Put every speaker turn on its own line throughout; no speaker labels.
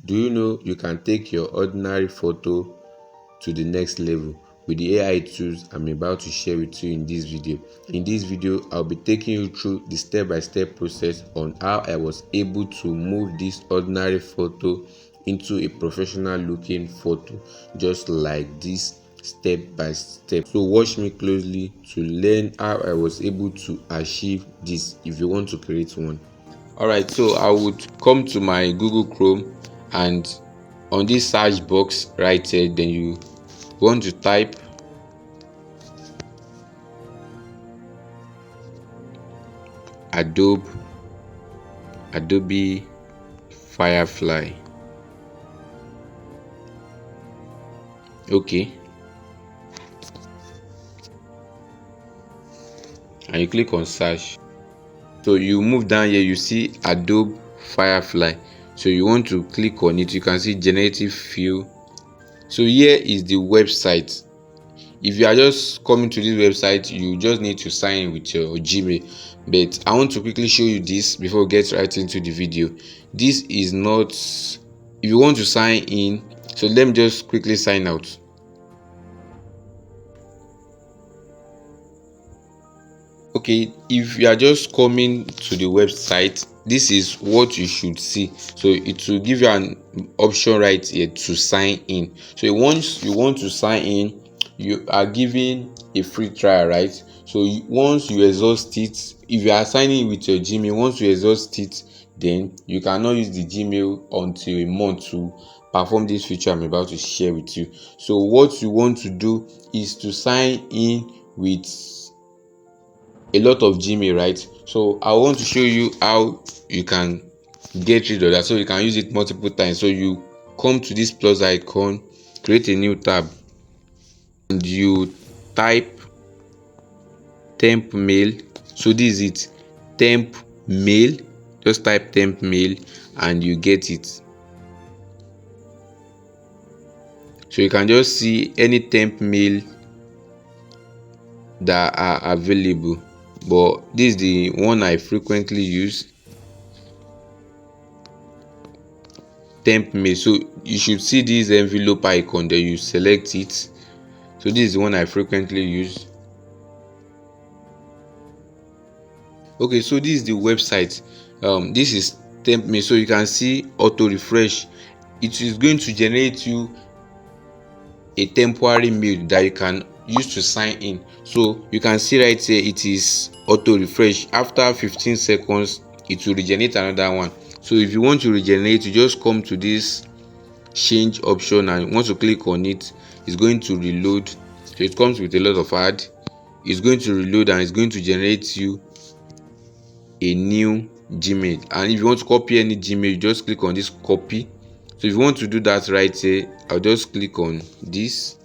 Do you know you can take your ordinary photo to the next level with the AI tools I'm about to share with you in this video? In this video, I'll be taking you through the step-by-step process on how I was able to move this ordinary photo into a professional looking photo, just like this, step by step. So watch me closely to learn how I was able to achieve this if you want to create one. Alright, so I would come to my Google Chrome, and on this search box right here, then you want to type Adobe Firefly. Okay, and you click on search. So you move down here, you see Adobe Firefly, so you want to click on it. You can see generative fill. So here is the website. If you are just coming to this website, you just need to sign in with your Gmail, but I want to quickly show you this before we get right into the video. This is not, if you want to sign in, so let me just quickly sign out. Okay, if you are just coming to the website, this is what you should see. So it will give you an option right here to sign in. So once you want to sign in, you are given a free trial, right? So once you exhaust it, if you are signing with your Gmail, once you exhaust it, then you cannot use the Gmail until a month to perform this feature I'm about to share with you. So what you want to do is to sign in with a lot of Gmail, right? So I want to show you how you can get rid of that, so you can use it multiple times. So you come to this plus icon, create a new tab, and you type temp mail. So this is it, temp mail. Just type temp mail and you get it. So you can just see any temp mail that are available, but this is the one I frequently use, temp mail. So you should see this envelope icon, then you select it. So this is the one I frequently use. Okay, so this is the website. This is temp mail. So you can see auto refresh. It is going to generate you a temporary mail that you can use to sign in. So you can see right here, it is auto refresh. After 15 seconds it will regenerate another one. So if you want to regenerate, you just come to this change option, and once you click on it, it's going to reload. So it comes with a lot of ad. It's going to reload and it's going to generate you a new Gmail. And if you want to copy any Gmail, you just click on this copy. So if you want to do that right here, I'll just click on this.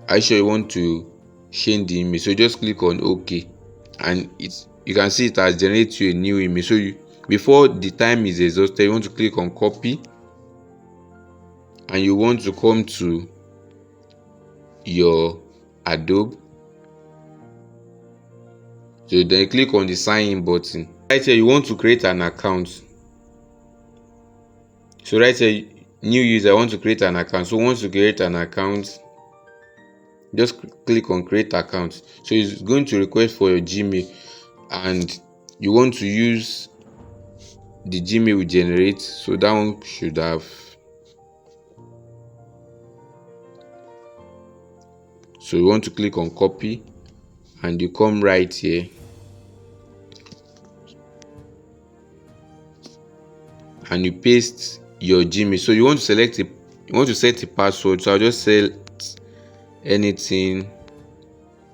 Are you sure you want to change the image? So you just click on OK, and you can see it has generated you a new image. So before the time is exhausted, you want to click on copy, and you want to come to your Adobe. So then you click on the sign in button. Right here you want to create an account. So right here, new user, I want to create an account. So once you create an account, just click on create account. So it's going to request for your Gmail, and you want to use the Gmail we generate. So that one should have. So you want to click on copy, and you come right here and you paste your Gmail. So you want to select you want to set a password. So I'll just select anything.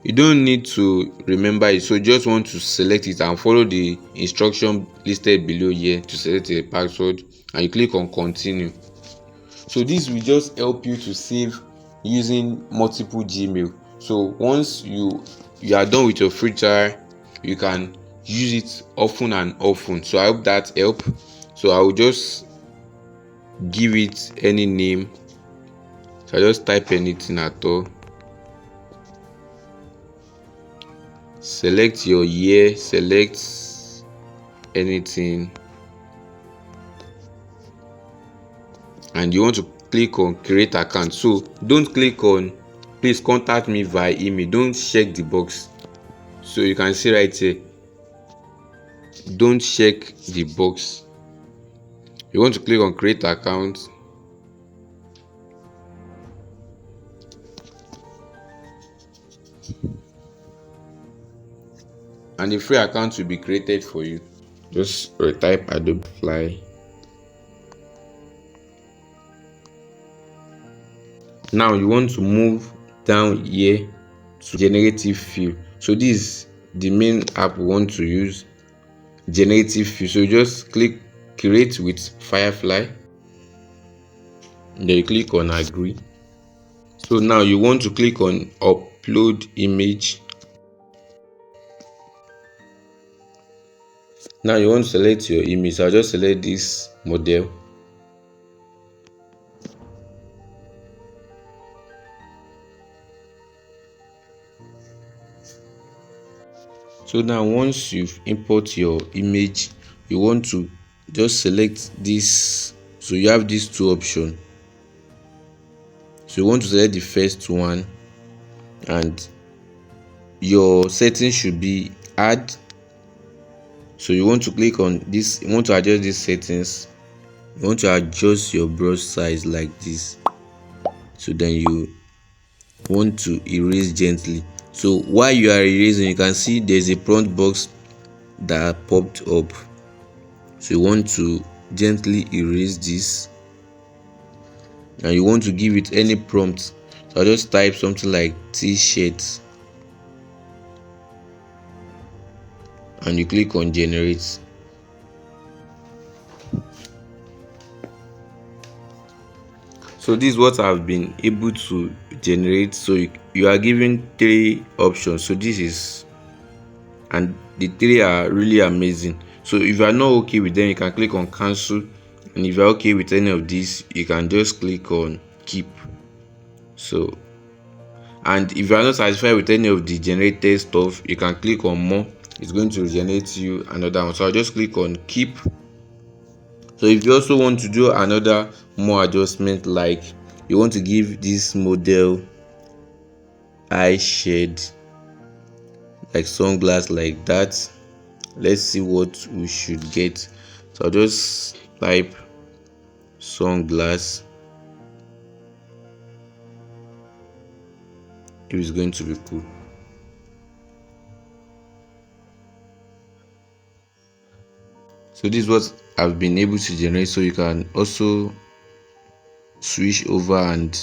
You don't need to remember it, so you just want to select it and follow the instruction listed below here to select a password, and you click on continue. So this will just help you to save using multiple Gmail. So once you are done with your free trial, you can use it often and often. So I hope that help. So I will just give it any name. So I just type anything at all. Select your year, select anything. and you want to click on create account. So don't click on please contact me via email, don't check the box. So you can see right here, don't check the box. You want to click on create account, and the free account will be created for you. Just type Adobefirefly. Now you want to move down here to generative fill. So this is the main app we want to use, generative fill. So you just click create with Firefly, then you click on agree. So now you want to click on upload image. Now you want to select your image. So I'll just select this model. So now once you've import your image, you want to just select this. So you have these two options. So you want to select the first one, and your settings should be add. So you want to click on this, you want to adjust these settings. You want to adjust your brush size like this. So then you want to erase gently. So while you are erasing, you can see there's a prompt box that popped up. So you want to gently erase this, and you want to give it any prompt. So I'll just type something like t-shirt, and you click on generate. So this is what I've been able to generate. So you are given 3 options. So this is, and the 3 are really amazing. So if you are not okay with them, you can click on cancel, and if you are okay with any of these, you can just click on keep. So, and if you are not satisfied with any of the generated stuff, you can click on more. It's going to generate you another one. So I'll just click on keep. So if you also want to do another more adjustment, like you want to give this model eye shade, like sunglass like that, let's see what we should get. So I'll just type sunglass. It is going to be cool. So this is what I've been able to generate. So you can also switch over, and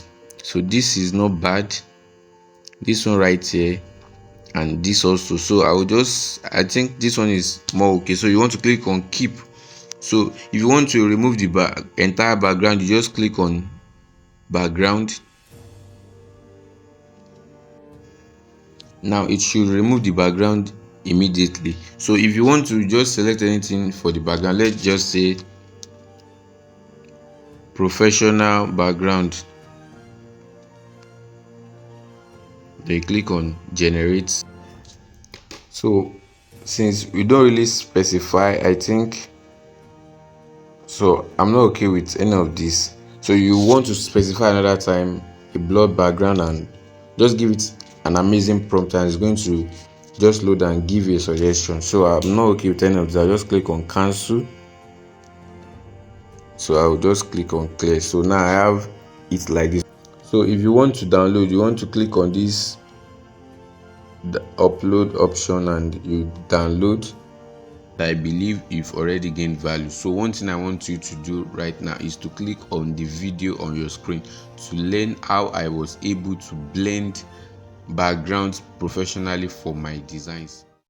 so this is not bad, this one right here, and this also. So I think this one is more okay. So you want to click on keep. So if you want to remove the entire background, you just click on background. Now it should remove the background immediately. So if you want to just select anything for the background, let's just say professional background, then click on generate. So since we don't really specify, I think, so I'm not okay with any of this. So you want to specify another time a blur background, and just give it an amazing prompt, and it's going to just load and give you a suggestion. So I'm not okay with any of this. I'll just click on cancel. So I'll just click on clear. So now I have it like this. So if you want to download, you want to click on this the upload option, and you download. I believe you've already gained value. So one thing I want you to do right now is to click on the video on your screen to learn how I was able to blend backgrounds professionally for my designs.